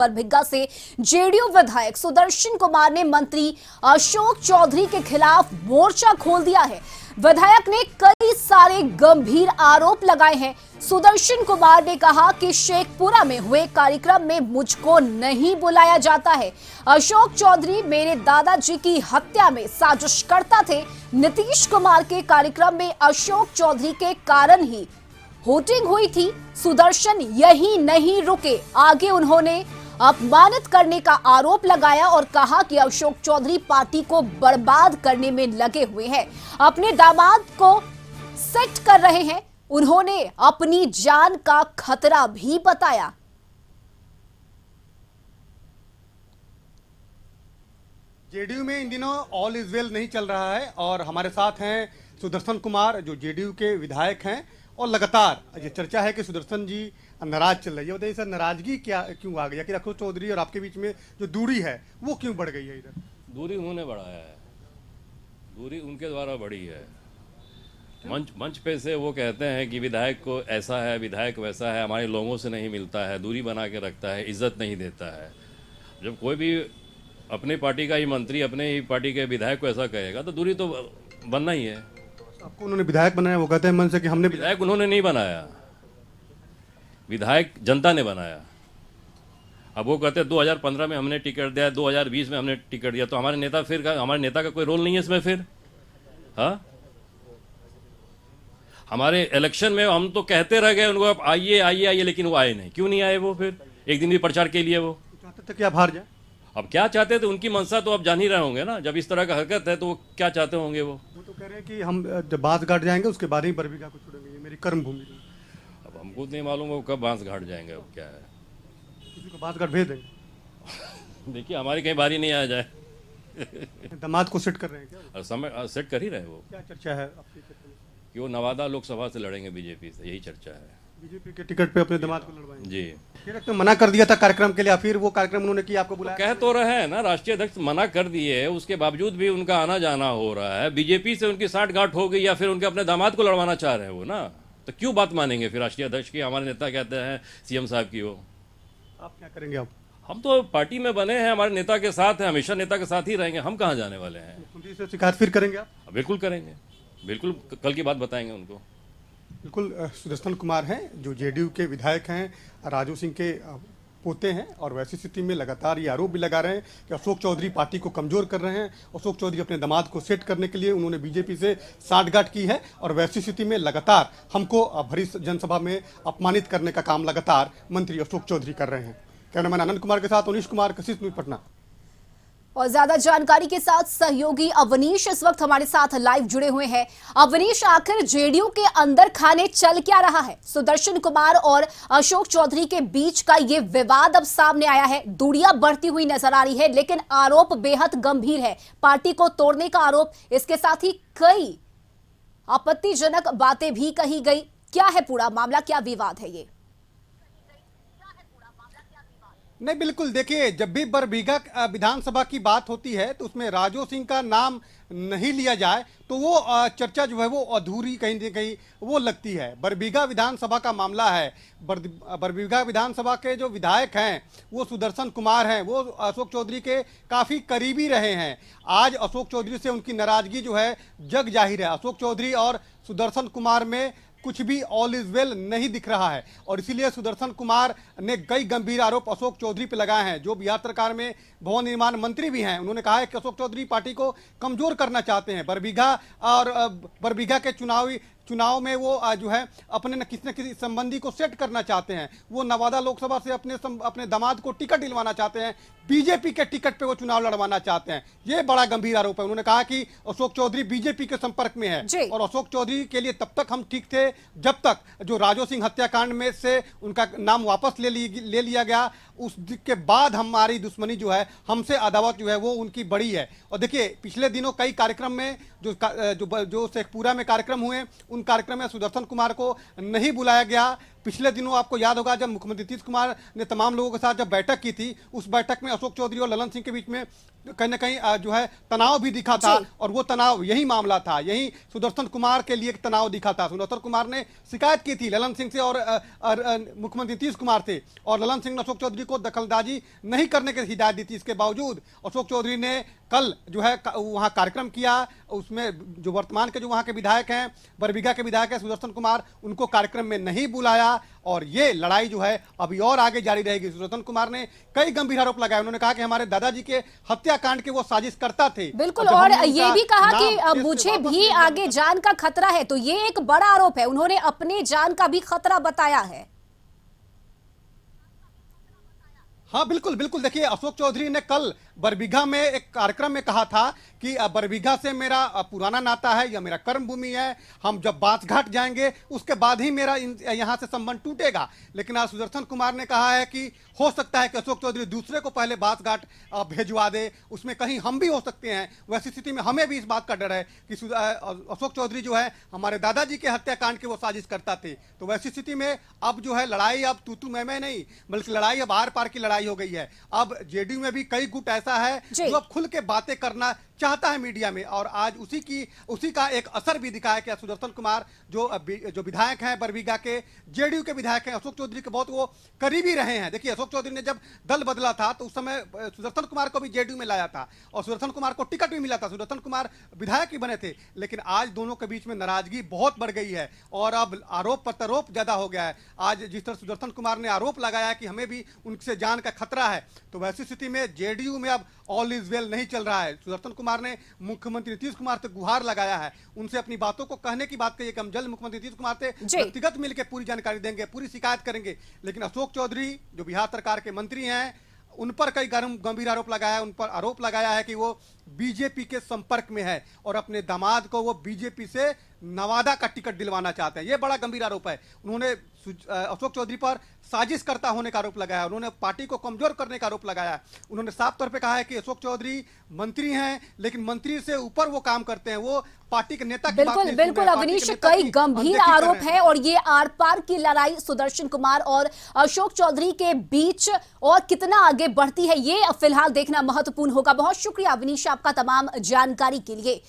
बरबीघा से जेडीयू विधायक सुदर्शन कुमार ने मंत्री अशोक चौधरी के खिलाफ मोर्चा खोल दिया है। विधायक ने कई सारे गंभीर आरोप लगाए हैं। सुदर्शन कुमार ने कहा कि शेखपुरा में हुए कार्यक्रम में मुझको नहीं बुलाया जाता है। अशोक चौधरी मेरे दादाजी की हत्या में साजिशकर्ता थे। नीतीश कुमार के कार्यक्रम में अशोक चौधरी के कारण ही होटिंग हुई थी। सुदर्शन यही नहीं रुके, आगे उन्होंने अपमानित करने का आरोप लगाया और कहा कि अशोक चौधरी पार्टी को बर्बाद करने में लगे हुए हैं, अपने दामाद को सेट कर रहे हैं। उन्होंने अपनी जान का खतरा भी बताया। जेडीयू में इन दिनों ऑल इज वेल नहीं चल रहा है और हमारे साथ हैं सुदर्शन कुमार जो जेडीयू के विधायक हैं और लगातार ये चर्चा है कि सुदर्शन जी नाराज चल रही है। बताइए सर, नाराजगी क्या क्यों आ गई? कि अशोक चौधरी और आपके बीच में जो दूरी है वो क्यों बढ़ गई है? इधर दूरी उन्होंने बढ़ाया है, दूरी उनके द्वारा बढ़ी है। मंच पे से वो कहते हैं कि विधायक को ऐसा है, विधायक वैसा है, हमारे लोगों से नहीं मिलता है, दूरी बना के रखता है, इज्जत नहीं देता है। जब कोई भी अपनी पार्टी का ही मंत्री अपने ही पार्टी के विधायक को ऐसा कहेगा तो दूरी तो बनना ही है। आपको उन्होंने विधायक बनाया, वो कहते हैं मन से कि हमने विधायक उन्होंने नहीं बनाया, विधायक जनता ने बनाया। अब वो कहते हैं 2015 में हमने टिकट दिया, 2020 में हमने टिकट दिया, तो हमारे नेता हमारे नेता का कोई रोल नहीं है इसमें फिर? हाँ, हमारे इलेक्शन में हम तो कहते रह गए उनको आप आइए आइए आइए, लेकिन वो आए नहीं। क्यों नहीं आए वो? फिर एक दिन भी प्रचार के लिए वो चाहते थे कि आप हार जाए। अब क्या चाहते थे? उनकी मंशा तो आप जान ही रहे होंगे ना। जब इस तरह का हरकत है तो वो क्या चाहते होंगे? वो तो कह रहे हैं कि हम जब बांस घाट जाएंगे उसके बाद ही बरबीघा को छोड़ेंगे, ये मेरी कर्म भूमि है। अब हमको नहीं मालूम वो कब बांस घाट जाएंगे, अब क्या है। किसी को बांस घाट भेज देंगे। देखिए हमारी कहीं बारी नहीं आ जाए। दामाद को सेट कर रहे हैं क्या? और समय सेट कर ही रहे वो। क्या चर्चा है आपकी कि वो नवादा लोकसभा से लड़ेंगे बीजेपी से, यही चर्चा है। बीजेपी के टिकट पे अपने दामाद को लड़वाएंगे? जी, फिर तो मना कर दिया था कार्यक्रम के लिए, फिर वो कार्यक्रम उन्होंने किया, आपको बुलाया? कह तो रहे हैं ना, राष्ट्रीय अध्यक्ष मना कर दिए, उसके बावजूद भी उनका आना जाना हो रहा है। बीजेपी से उनकी साठगांठ हो गई या फिर उनके अपने दामाद को लड़वाना चाह रहे हैं वो ना, तो क्यों बात मानेंगे फिर राष्ट्रीय अध्यक्ष की? हमारे नेता कहते हैं सीएम साहब की। वो आप क्या करेंगे? आप हम तो पार्टी में बने हैं, हमारे नेता के साथ हैं, हमेशा नेता के साथ ही रहेंगे। हम कहाँ जाने वाले हैं? मुख्यमंत्री से शिकायत फिर करेंगे आप? बिल्कुल करेंगे, बिल्कुल कल की बात बताएंगे उनको। बिल्कुल। सुदर्शन कुमार हैं जो जेडीयू के विधायक हैं, राजू सिंह के पोते हैं और वैसी स्थिति में लगातार ये आरोप भी लगा रहे हैं कि अशोक चौधरी पार्टी को कमजोर कर रहे हैं। अशोक चौधरी अपने दामाद को सेट करने के लिए उन्होंने बीजेपी से साठगांठ की है और वैसी स्थिति में लगातार हमको भरी जनसभा में अपमानित करने का काम लगातार मंत्री अशोक चौधरी कर रहे हैं। कैमरामैन आनंद कुमार के साथ अनीश कुमार, कशिश न्यूज़ पटना। और ज्यादा जानकारी के साथ सहयोगी अवनीश इस वक्त हमारे साथ लाइव जुड़े हुए हैं। अवनीश, आखिर जेडीयू के अंदर खाने चल क्या रहा है? सुदर्शन कुमार और अशोक चौधरी के बीच का ये विवाद अब सामने आया है, दूरियां बढ़ती हुई नजर आ रही है, लेकिन आरोप बेहद गंभीर है, पार्टी को तोड़ने का आरोप। इसके साथ ही कई आपत्तिजनक बातें भी कही गई। क्या है पूरा मामला, क्या विवाद है ये? नहीं, बिल्कुल। देखिए, जब भी बरबीघा विधानसभा की बात होती है तो उसमें राजू सिंह का नाम नहीं लिया जाए तो वो चर्चा जो है वो अधूरी कहीं न कहीं वो लगती है। बरबीघा विधानसभा का मामला है। बरबीघा विधानसभा के जो विधायक हैं वो सुदर्शन कुमार हैं, वो अशोक चौधरी के काफ़ी करीबी रहे हैं। आज अशोक चौधरी से उनकी नाराजगी जो है जग जाहिर है। अशोक चौधरी और सुदर्शन कुमार में कुछ भी ऑल इज वेल नहीं दिख रहा है और इसीलिए सुदर्शन कुमार ने कई गंभीर आरोप अशोक चौधरी पर लगाए हैं, जो बिहार सरकार में भवन निर्माण मंत्री भी हैं। उन्होंने कहा है कि अशोक चौधरी पार्टी को कमजोर करना चाहते हैं। बरबीघा के चुनाव में वो जो है अपने न किसी संबंधी को सेट करना चाहते हैं। वो नवादा लोकसभा से अपने दामाद को टिकट दिलवाना चाहते हैं, बीजेपी के टिकट पे वो चुनाव लड़वाना चाहते हैं। ये बड़ा गंभीर आरोप है। उन्होंने कहा कि अशोक चौधरी बीजेपी के संपर्क में है और अशोक चौधरी के लिए तब तक हम ठीक थे जब तक जो राजू सिंह हत्याकांड में से उनका नाम वापस ले लिया गया, उसके बाद हमारी दुश्मनी जो है, हमसे अदावत जो है वो उनकी बड़ी है। और देखिए, पिछले दिनों कई कार्यक्रम में जो शेखपुरा में कार्यक्रम हुए, उन कार्यक्रम में सुदर्शन कुमार को नहीं बुलाया गया। पिछले दिनों आपको याद होगा जब मुख्यमंत्री नीतीश कुमार ने तमाम लोगों के साथ जब बैठक की थी, उस बैठक में अशोक चौधरी और ललन सिंह के बीच में कहीं ना कहीं जो है तनाव भी दिखा था, जी। और वो तनाव यही मामला था, यही सुदर्शन कुमार के लिए एक तनाव दिखा था। सुदर्शन कुमार ने शिकायत की थी ललन सिंह से और मुख्यमंत्री नीतीश कुमार से, और ललन सिंह ने अशोक चौधरी को दखलंदाजी नहीं करने की हिदायत दी थी। इसके बावजूद अशोक चौधरी ने कल जो है वहां कार्यक्रम किया, उसमें जो वर्तमान के जो वहां के विधायक हैं, बरबीघा के विधायक हैं सुदर्शन कुमार, उनको कार्यक्रम में नहीं बुलाया, और ये लड़ाई जो है अभी और आगे जारी रहेगी। सुदर्शन कुमार ने कई गंभीर आरोप लगाए। उन्होंने कहा कि हमारे दादाजी के हत्याकांड के वो साजिश करता थे। बिल्कुल, जब और हमने ये उनका भी कहा नाम कि देश से मुझे वापस भी लेने आगे का- जान का खतरा है, तो ये एक बड़ा आरोप है। उन्होंने अपने जान का भी खतरा बताया है। हाँ बिल्कुल बिल्कुल, देखिए अशोक चौधरी ने कल बरबीघा में एक कार्यक्रम में कहा था कि बरबीघा से मेरा पुराना नाता है, यह मेरा कर्म भूमि है, हम जब बांसघाट जाएंगे उसके बाद ही मेरा यहाँ से संबंध टूटेगा। लेकिन आज सुदर्शन कुमार ने कहा है कि हो सकता है कि अशोक चौधरी दूसरे को पहले बांसघाट भेजवा दे, उसमें कहीं हम भी हो सकते हैं। वैसी स्थिति में हमें भी इस बात का डर है कि अशोक चौधरी जो है हमारे दादाजी के हत्याकांड के वो साजिश करता थे। तो वैसी स्थिति में अब जो है लड़ाई अब तू मैं नहीं, बल्कि लड़ाई अब आर पार की लड़ाई हो गई है। अब जेडीयू में भी कई गुट ऐसा है जी। जो अब खुल के बातें करना चाहता है मीडिया में, और आज उसी का एक असर भी दिखा है कि सुदर्शन कुमार जो विधायक हैं बरबीघा के, जेडीयू के विधायक हैं, अशोक चौधरी के बहुत वो करीबी रहे हैं। देखिए अशोक चौधरी ने जब दल बदला था तो उस समय सुदर्शन कुमार को भी जेडीयू में लाया था, और सुदर्शन कुमार को टिकट भी मिला था, सुदर्शन कुमार विधायक ही बने थे। लेकिन आज दोनों के बीच में नाराजगी बहुत बढ़ गई है, और अब आरोप प्रत्यारोप ज्यादा हो गया है। आज जिस तरह सुदर्शन कुमार ने आरोप लगाया है कि हमें भी उनसे जान का खतरा है, तो वैसी स्थिति में जेडीयू में अब ऑल इज वेल नहीं चल रहा है। सुदर्शन कुमार ने मुख्यमंत्री नीतीश कुमार से गुहार लगाया है, उनसे अपनी बातों को कहने की बात कही कि हम जल्द मुख्यमंत्री नीतीश कुमार से व्यक्तिगत मिलकर पूरी जानकारी देंगे, पूरी शिकायत करेंगे। लेकिन अशोक चौधरी जो बिहार सरकार के मंत्री हैं, उन पर कई गंभीर आरोप लगाया है। उन पर आरोप लगाया है कि वो बीजेपी के संपर्क में है और अपने दामाद को वो बीजेपी से नवादा का टिकट दिलवाना चाहते हैं। ये बड़ा गंभीर आरोप है। उन्होंने अशोक चौधरी पर साजिश करता होने का आरोप लगाया, उन्होंने पार्टी को कमजोर करने का आरोप लगाया। उन्होंने साफ तौर पे कहा है कि अशोक चौधरी मंत्री हैं, लेकिन मंत्री से ऊपर वो काम करते हैं, वो पार्टी के नेता की बात बिल्कुल नहीं सुन बिल्कुल रहे, पार्टी अवनीश, के नेता कई की गंभीर अनदेखी कर आरोप रहे हैं। है, और ये आर पार की लड़ाई सुदर्शन कुमार और अशोक चौधरी के बीच और कितना आगे बढ़ती है, ये फिलहाल देखना महत्वपूर्ण होगा। बहुत शुक्रिया अवनीश आपका तमाम जानकारी के लिए।